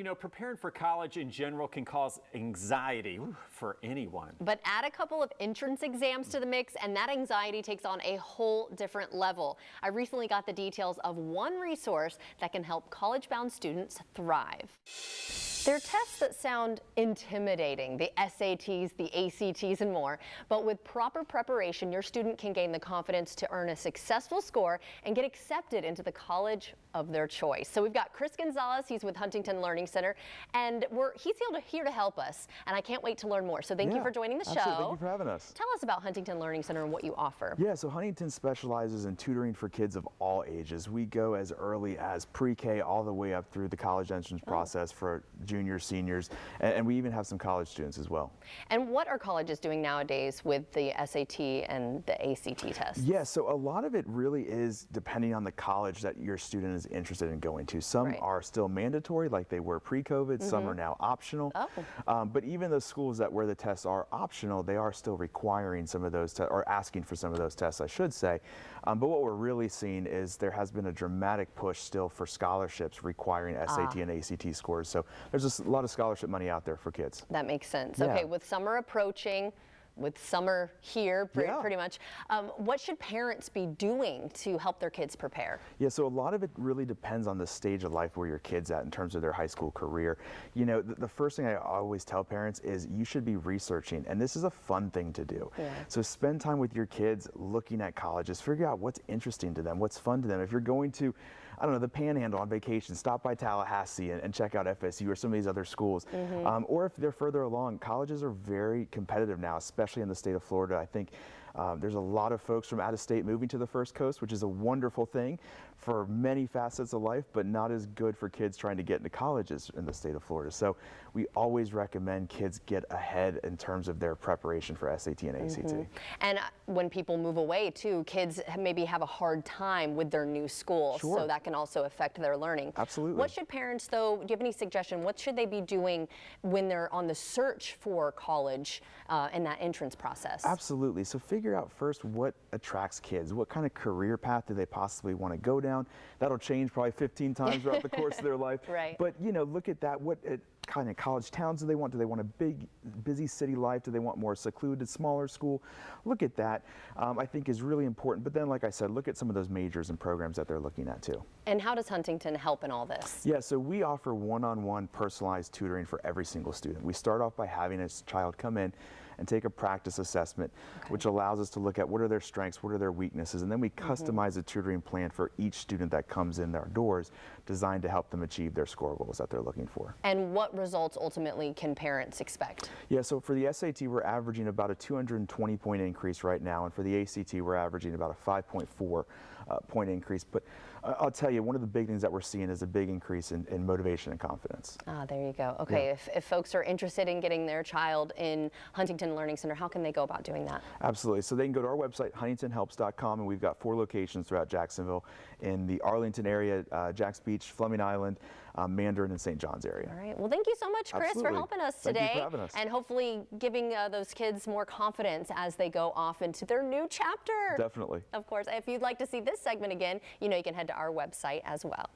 You know, preparing for college in general can cause anxiety for anyone. But add a couple of entrance exams to the mix and that anxiety takes on a whole different level. I recently got the details of one resource that can help college-bound students thrive. There are tests that sound intimidating, the SATs, the ACTs, and more. But with proper preparation, your student can gain the confidence to earn a successful score and get accepted into the college of their choice. So we've got Chris Gonzalez, he's with Huntington Learning Center, and he's here to help us. And I can't wait to learn more. So thank you for joining the show. Thank you for having us. Tell us about Huntington Learning Center and what you offer. Yeah, so Huntington specializes in tutoring for kids of all ages. We go as early as pre-K all the way up through the college entrance process for juniors, seniors, and we even have some college students as well. And what are colleges doing nowadays with the SAT and the ACT tests? Yeah, so a lot of it really is depending on the college that your student is interested in going to. Some are still mandatory, like they were pre-COVID. Some are now optional. But even the schools where the tests are optional, they are still requiring some of those or asking for some of those tests, I should say. But what we're really seeing is there has been a dramatic push still for scholarships requiring SAT and ACT scores. So there's a lot of scholarship money out there for kids. That makes sense. Yeah. Okay, with summer approaching, with summer here pretty much, what should parents be doing to help their kids prepare? Yeah, so a lot of it really depends on the stage of life where your kid's at in terms of their high school career. You know, the first thing I always tell parents is you should be researching, and this is a fun thing to do. So spend time with your kids looking at colleges, figure out what's interesting to them, what's fun to them. If you're going to, I don't know, the Panhandle on vacation, stop by Tallahassee and check out FSU or some of these other schools. Or if they're further along, colleges are very competitive now, especially in the state of Florida. I think there's a lot of folks from out of state moving to the First Coast, which is a wonderful thing for many facets of life, but not as good for kids trying to get into colleges in the state of Florida. So we always recommend kids get ahead in terms of their preparation for SAT and ACT. And when people move away too, kids maybe have a hard time with their new school, so that can also affect their learning. Absolutely. What should parents, though, do you have any suggestion, what should they be doing when they're on the search for college in that entrance process? Absolutely. So figure out first what attracts kids. What kind of career path do they possibly want to go down? That'll change probably 15 times throughout the course of their life. But, you know, look at that. What kind of college towns do they want? Do they want a big, busy city life? Do they want more secluded, smaller school? Look at that, I think is really important. But then, like I said, look at some of those majors and programs that they're looking at too. And how does Huntington help in all this? Yeah, so we offer one-on-one personalized tutoring for every single student. We start off by having a child come in and take a practice assessment, which allows us to look at what are their strengths, what are their weaknesses, and then we customize a tutoring plan for each student that comes in our doors, designed to help them achieve their score goals that they're looking for. And what results ultimately can parents expect? Yeah, so for the SAT, we're averaging about a 220-point increase right now, and for the ACT, we're averaging about a 5.4 point increase. But I'll tell you, one of the big things that we're seeing is a big increase in motivation and confidence. There you go. Okay, if folks are interested in getting their child in Huntington Learning Center, how can they go about doing that? Absolutely. So they can go to our website, huntingtonhelps.com, and we've got 4 locations throughout Jacksonville, in the Arlington area, Jacks Beach, Fleming Island, Mandarin, and St. John's area. All right. Well, thank you so much, Chris, for helping us today. Thank you for having us. And hopefully giving those kids more confidence as they go off into their new chapter. Definitely. Of course. If you'd like to see this segment again, you know you can head to our website as well.